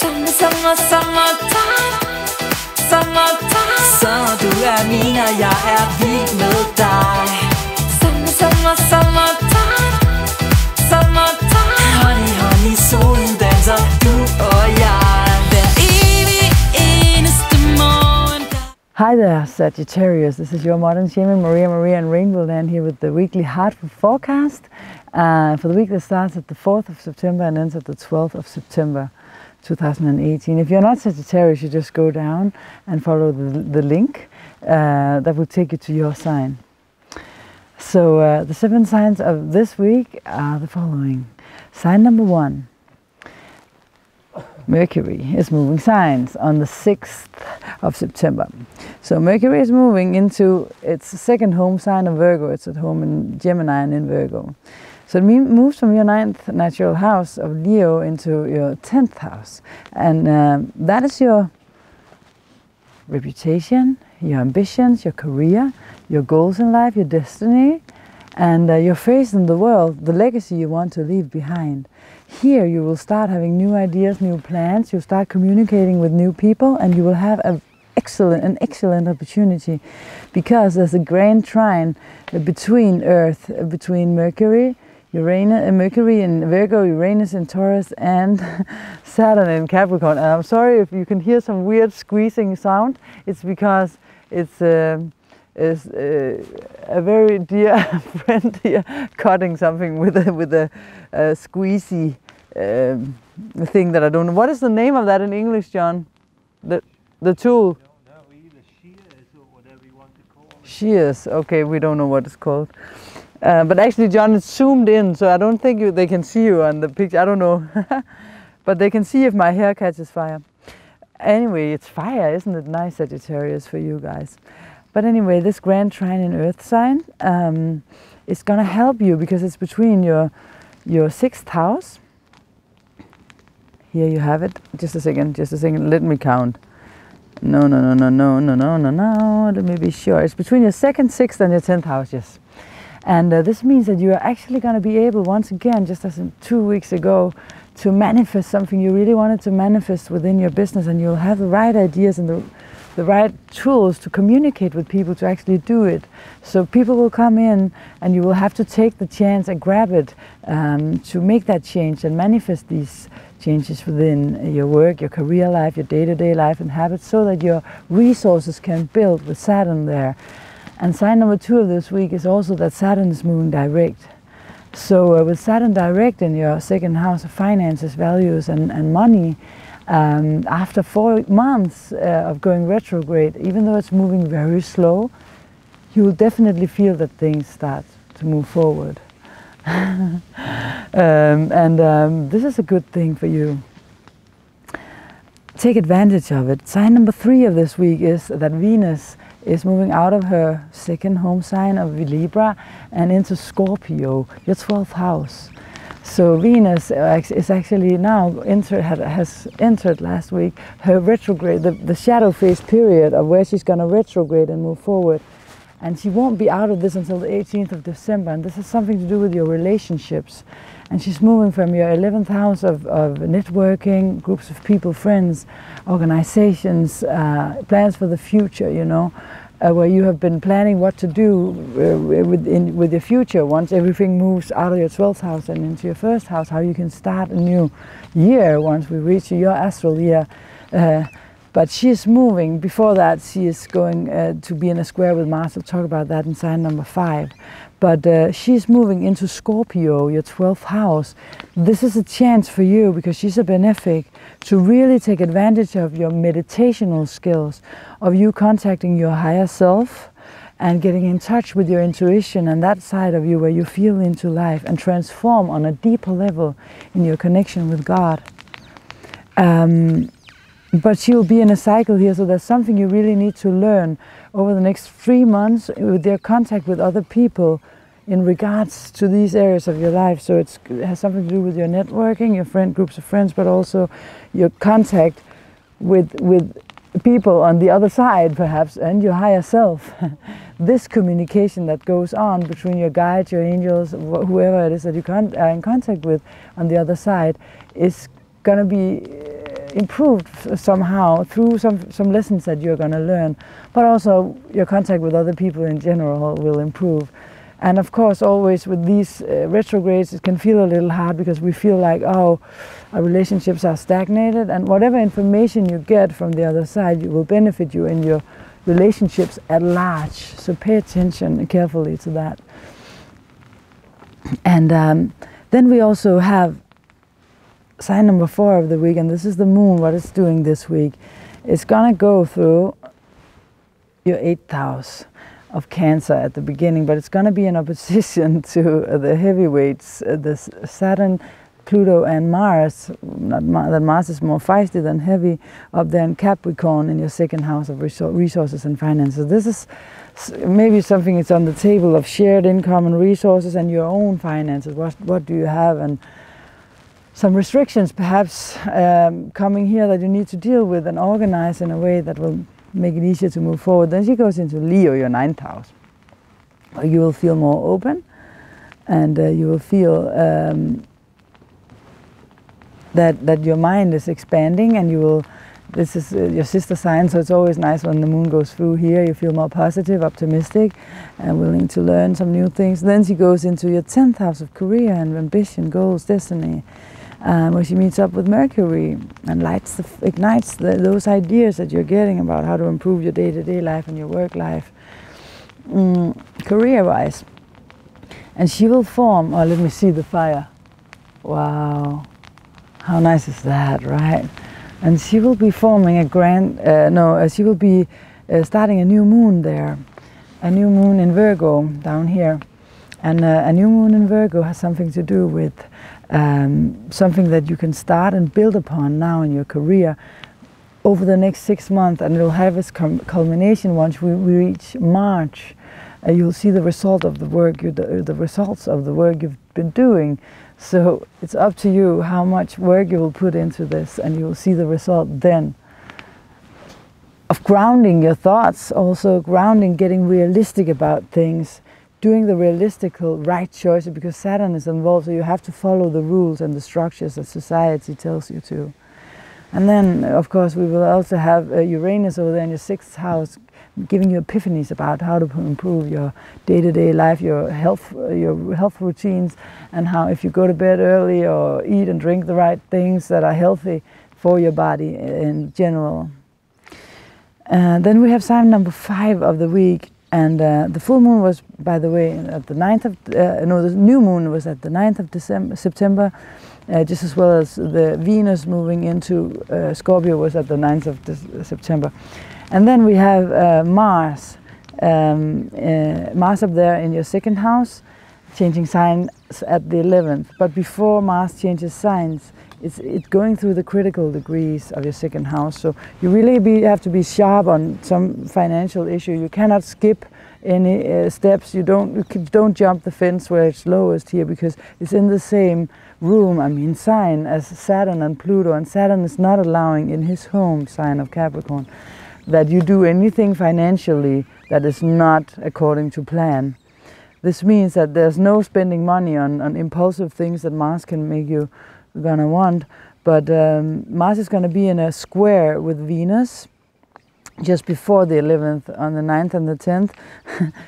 Summertime, summertime. Så du min, og jeg vild med dig. Summertime, summertime. Honey, solen danser, du og jeg. Hver evig eneste morgen. Hi there, Sagittarius. This is your modern shaman, Maria and RainbowLand here with the weekly Heartful forecast for the week that starts at the 4th of September and ends at the 12th of September 2018. If you're not Sagittarius, you just go down and follow the link that will take you to your sign. So the 7 signs of this week are the following. Sign number 1. Mercury is moving signs on the 6th of September. So Mercury is moving into its second home sign of Virgo. It's at home in Gemini and in Virgo. So it moves from your 9th natural house of Leo into your 10th house. And that is your reputation, your ambitions, your career, your goals in life, your destiny, and your face in the world, the legacy you want to leave behind. Here you will start having new ideas, new plans, you'll start communicating with new people, and you will have an excellent opportunity, because there's a grand trine between Earth, between Mercury in Virgo, Uranus in Taurus, and Saturn in Capricorn. And I'm sorry if you can hear some weird squeezing sound. It's because it's a very dear friend here cutting something with a squeezy thing that I don't know. What is the name of that in English, John? The tool? No, either shears or whatever you want to call it. Shears. Okay, we don't know what it's called. But actually, John, it's zoomed in, so I don't think they can see you on the picture. I don't know. But they can see if my hair catches fire. Anyway, it's fire, isn't it nice, Sagittarius, for you guys? But anyway, this grand trine in Earth sign is going to help you, because it's between your 6th house. Here you have it. Just a second. Let me count. No. Let me be sure. It's between your 2nd, 6th, and your 10th house, yes. And this means that you are actually going to be able, once again, just as in 2 weeks ago, to manifest something you really wanted to manifest within your business, and you'll have the right ideas and the right tools to communicate with people to actually do it. So people will come in, and you will have to take the chance and grab it to make that change and manifest these changes within your work, your career life, your day-to-day life and habits, so that your resources can build with Saturn there. And sign number 2 of this week is also that Saturn is moving direct. So with Saturn direct in your 2nd house of finances, values and money, after 4 months of going retrograde, even though it's moving very slow, you will definitely feel that things start to move forward. This is a good thing for you. Take advantage of it. Sign number 3 of this week is that Venus is moving out of her 2nd home sign of Libra and into Scorpio, your 12th house. So Venus is actually now has entered last week her retrograde, the shadow phase period of where she's going to retrograde and move forward. And she won't be out of this until the 18th of December. And this has something to do with your relationships. And she's moving from your 11th house of networking, groups of people, friends, organizations, plans for the future, you know, where you have been planning what to do with your future once everything moves out of your 12th house and into your 1st house, how you can start a new year once we reach your astral year. But she is moving. Before that, she is going to be in a square with Mars. We'll talk about that in sign number 5. But she's moving into Scorpio, your 12th house. This is a chance for you, because she's a benefic, to really take advantage of your meditational skills, of you contacting your higher self and getting in touch with your intuition and that side of you where you feel into life and transform on a deeper level in your connection with God. But she'll be in a cycle here, so there's something you really need to learn over the next 3 months with your contact with other people in regards to these areas of your life. So it has something to do with your networking, your groups of friends, but also your contact with people on the other side, perhaps, and your higher self. This communication that goes on between your guides, your angels, whoever it is that you are in contact with on the other side, is going to be improved somehow through some lessons that you're going to learn, but also your contact with other people in general will improve. And of course, always with these retrogrades, it can feel a little hard because we feel like, oh, our relationships are stagnated, and whatever information you get from the other side, you will benefit you in your relationships at large. So pay attention carefully to that. And then we also have sign number 4 of the week, and this is the moon, what it's doing this week. It's gonna go through your 8th house of Cancer at the beginning, but it's gonna be in opposition to the heavyweights, the Saturn, Pluto and Mars. Not that Mars is more feisty than heavy, up there in Capricorn in your 2nd house of resources and finances. This is maybe something that's on the table of shared income and resources and your own finances. What do you have? And some restrictions perhaps coming here that you need to deal with and organize in a way that will make it easier to move forward. Then she goes into Leo, your 9th house. You will feel more open, and you will feel that your mind is expanding, and you will, this is your sister sign, so it's always nice when the moon goes through here. You feel more positive, optimistic, and willing to learn some new things. Then she goes into your 10th house of career and ambition, goals, destiny, where she meets up with Mercury and ignites those ideas that you're getting about how to improve your day-to-day life and your work life, career-wise. And she will form, oh, let me see the fire. Wow, how nice is that, right? And she will be forming a she will be starting a new moon there, a new moon in Virgo down here. And a new moon in Virgo has something to do with something that you can start and build upon now in your career over the next 6 months, and it will have its culmination once we reach March. You'll see the result of the work, the results of the work you've been doing. So it's up to you how much work you will put into this, and you will see the result then. Of grounding your thoughts, also grounding, getting realistic about things, doing the realistical right choices, because Saturn is involved, so you have to follow the rules and the structures that society tells you to. And then, of course, we will also have Uranus over there in your 6th house, giving you epiphanies about how to improve your day-to-day life, your health routines, and how if you go to bed early or eat and drink the right things that are healthy for your body in general. Then we have sign number 5 of the week, and the full moon was, by the way, at the 9th of, the new moon was at the 9th of September, just as well as the Venus moving into Scorpio was at the 9th of September. And then we have Mars, Mars up there in your 2nd house, changing signs at the 11th. But before Mars changes signs, it's going through the critical degrees of your 2nd house. So you really have to be sharp on some financial issue. You cannot skip any steps. You don't jump the fence where it's lowest here, because it's in the same room, sign as Saturn and Pluto. And Saturn is not allowing in his home sign of Capricorn that you do anything financially that is not according to plan. This means that there's no spending money on impulsive things that Mars can make you gonna want, but Mars is gonna be in a square with Venus just before the 11th, on the 9th and the 10th,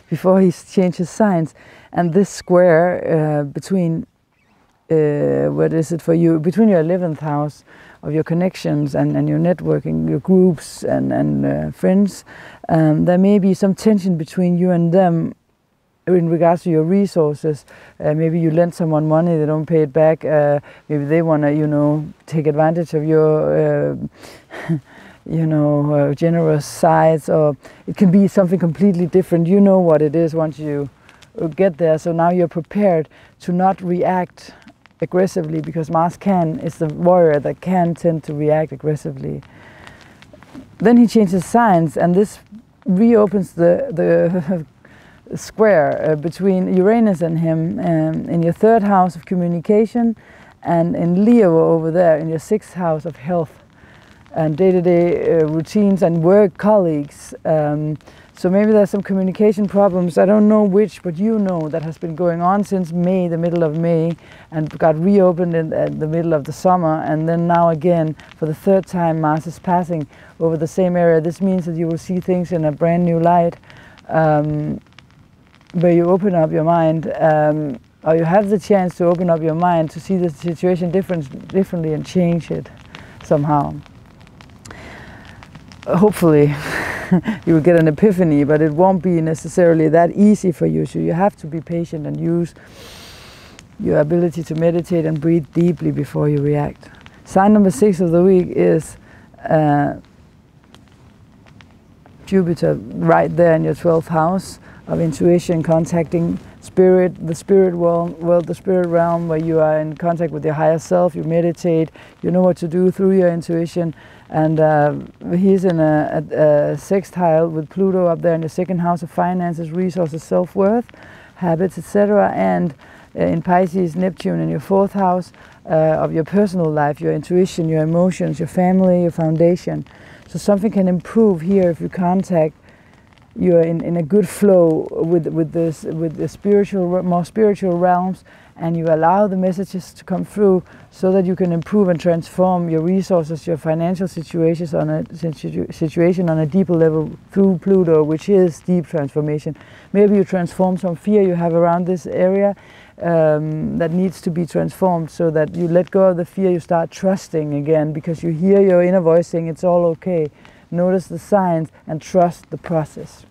before he changes signs. And this square between, what is it for you, between your 11th house of your connections and your networking, your groups and friends, there may be some tension between you and them in regards to your resources. Maybe you lend someone money, they don't pay it back. Maybe they want to, take advantage of your, generous sides, or it can be something completely different. You know what it is once you get there. So now you're prepared to not react aggressively, because Mars is the warrior that can tend to react aggressively. Then he changes signs, and this reopens the square between Uranus and him in your 3rd house of communication, and in Leo over there in your 6th house of health. and day-to-day routines and work colleagues. So maybe there's some communication problems, I don't know which, but you know, that has been going on since May, the middle of May, and got reopened in the middle of the summer, and then now again, for the third time, Mars is passing over the same area. This means that you will see things in a brand new light, where you open up your mind, or you have the chance to open up your mind to see the situation differently and change it somehow. Hopefully you will get an epiphany, but it won't be necessarily that easy for you, so you have to be patient and use your ability to meditate and breathe deeply before you react. Sign number 6 of the week is Jupiter, right there in your 12th house of intuition, contacting spirit, the spirit world, the spirit realm, where you are in contact with your higher self, you meditate, you know what to do through your intuition. And he's in a sextile with Pluto up there in the 2nd house of finances, resources, self-worth, habits, etc. And in Pisces, Neptune in your 4th house of your personal life, your intuition, your emotions, your family, your foundation. So something can improve here if you contact, you're in a good flow with the spiritual, more spiritual realms, and you allow the messages to come through so that you can improve and transform your resources, your financial situations on a deeper level through Pluto, which is deep transformation. Maybe you transform some fear you have around this area that needs to be transformed, so that you let go of the fear, you start trusting again, because you hear your inner voice saying it's all okay. Notice the signs and trust the process.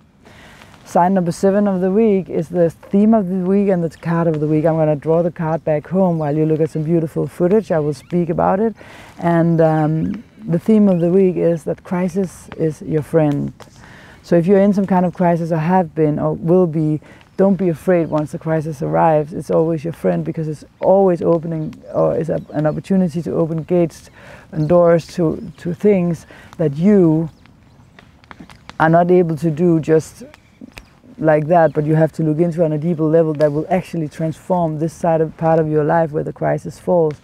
Sign number 7 of the week is the theme of the week and the card of the week. I'm going to draw the card back home while you look at some beautiful footage. I will speak about it. And the theme of the week is that crisis is your friend. So if you're in some kind of crisis, or have been or will be, don't be afraid once the crisis arrives. It's always your friend, because it's always opening, or is an opportunity to open gates and doors to things that you are not able to do just like that, but you have to look into on a deeper level that will actually transform this part of your life where the crisis falls,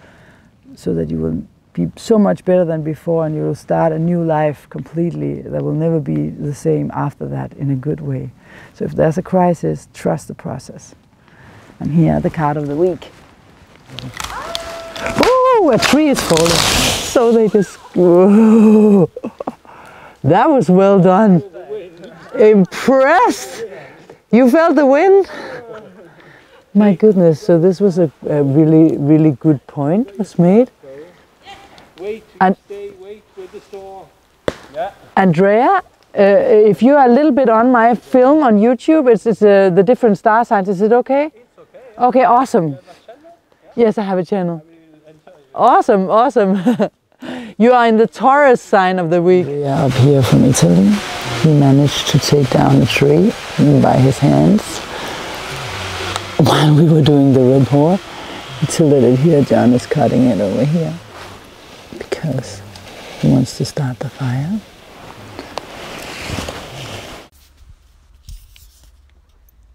so that you will be so much better than before, and you will start a new life completely that will never be the same after that, in a good way. So if there's a crisis, trust the process. And here, the card of the week. Oh, a tree is falling. So they just... Whoa. That was well done. Impressed. You felt the wind? My goodness, so this was a really, really good point was made. Wait with the store. Yeah. Andrea, if you are a little bit on my film on YouTube, it's the different star signs, is it okay? It's okay. Okay, awesome. Yes, I have a channel. Awesome, awesome. You are in the Taurus sign of the week. We are up here from Italy. He managed to take down a tree by his hands while we were doing the report. You tilted it here, John is cutting it over here because he wants to start the fire.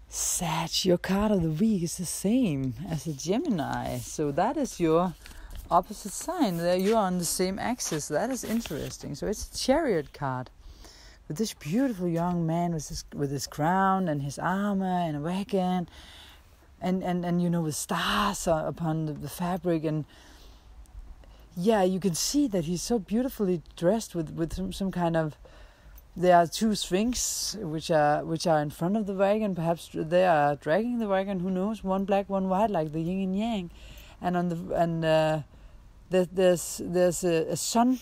Sag, your card of the week is the same as a Gemini, so that is your opposite sign. There you are on the same axis. That is interesting. So it's a Chariot card with this beautiful young man with his crown and his armor and a wagon, and you know, with stars upon the fabric, and yeah, you can see that he's so beautifully dressed with some kind of. There are 2 sphinx which are in front of the wagon. Perhaps they are dragging the wagon. Who knows? One black, one white, like the yin and yang. And there's a sun.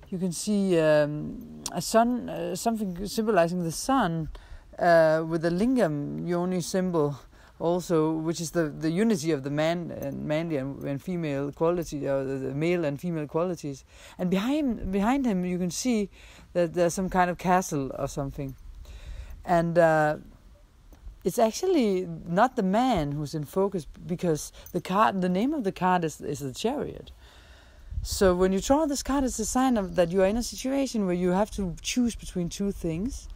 You can see a sun, something symbolizing the sun, with the lingam yoni symbol also, which is the unity of the manly and female quality, or the male and female qualities. And behind him you can see that there's some kind of castle or something. And it's actually not the man who's in focus, because the name of the card is the Chariot. So when you draw this card, it's a sign of that you are in a situation where you have to choose between 2 things.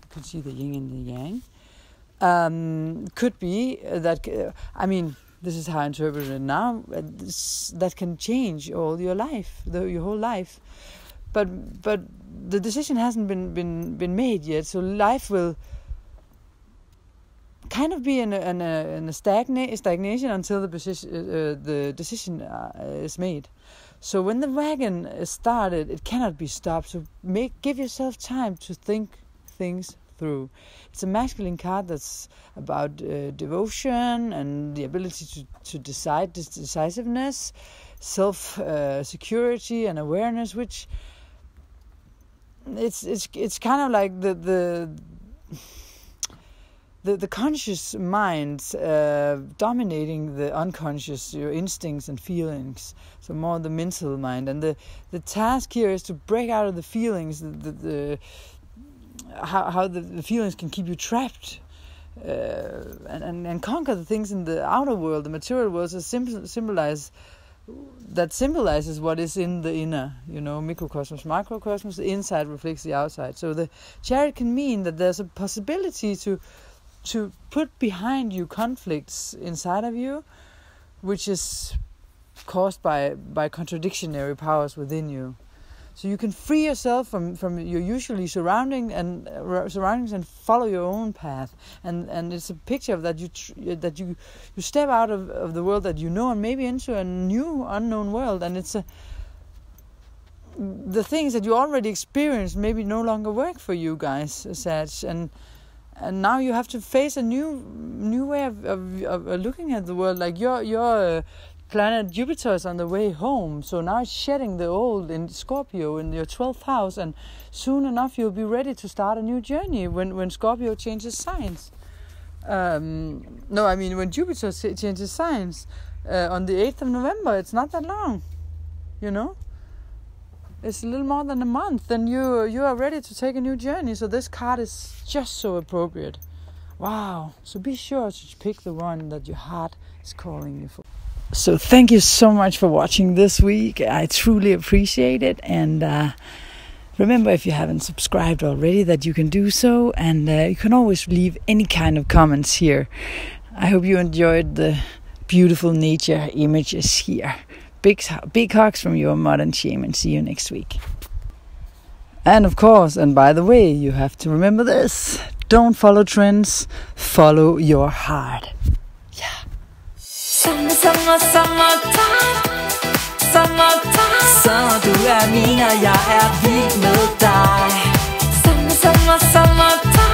You can see the yin and the yang. Could be that, I mean, this is how I interpret it now, that can change all your life, your whole life. but the decision hasn't been made yet. So life will kind of be in a stagnation until the decision is made. So when the wagon is started, it cannot be stopped. So give yourself time to think things through. It's a masculine card that's about devotion and the ability to decide, decisiveness, self-security and awareness, which it's kind of like the conscious mind dominating the unconscious, your instincts and feelings. So more the mental mind. And the task here is to break out of the feelings, how the feelings can keep you trapped, and conquer the things in the outer world, the material world, that symbolizes what is in the inner, microcosmos, macrocosmos. The inside reflects the outside. So the Chariot can mean that there's a possibility to put behind you conflicts inside of you, which is caused by contradictionary powers within you. So you can free yourself from your usually surroundings and follow your own path. And it's a picture of that you step out of the world that you know and maybe into a new unknown world. And it's the things that you already experienced maybe no longer work for you guys as such. And now you have to face a new way of looking at the world. Like your planet Jupiter is on the way home, so now it's shedding the old in Scorpio in your 12th house, and soon enough you'll be ready to start a new journey when Scorpio changes signs. When Jupiter changes signs on the 8th of November, it's not that long, It's a little more than a month, and you are ready to take a new journey. So this card is just so appropriate. Wow! So be sure to pick the one that your heart is calling you for. So thank you so much for watching this week. I truly appreciate it. And remember, if you haven't subscribed already, that you can do so. And you can always leave any kind of comments here. I hope you enjoyed the beautiful nature images here. Big hugs from your modern shaman. See you next week. And of course, and by the way, you have to remember this. Don't follow trends. Follow your heart. Yeah. Summertime. Så du min, og jeg vild med dig. Summertime.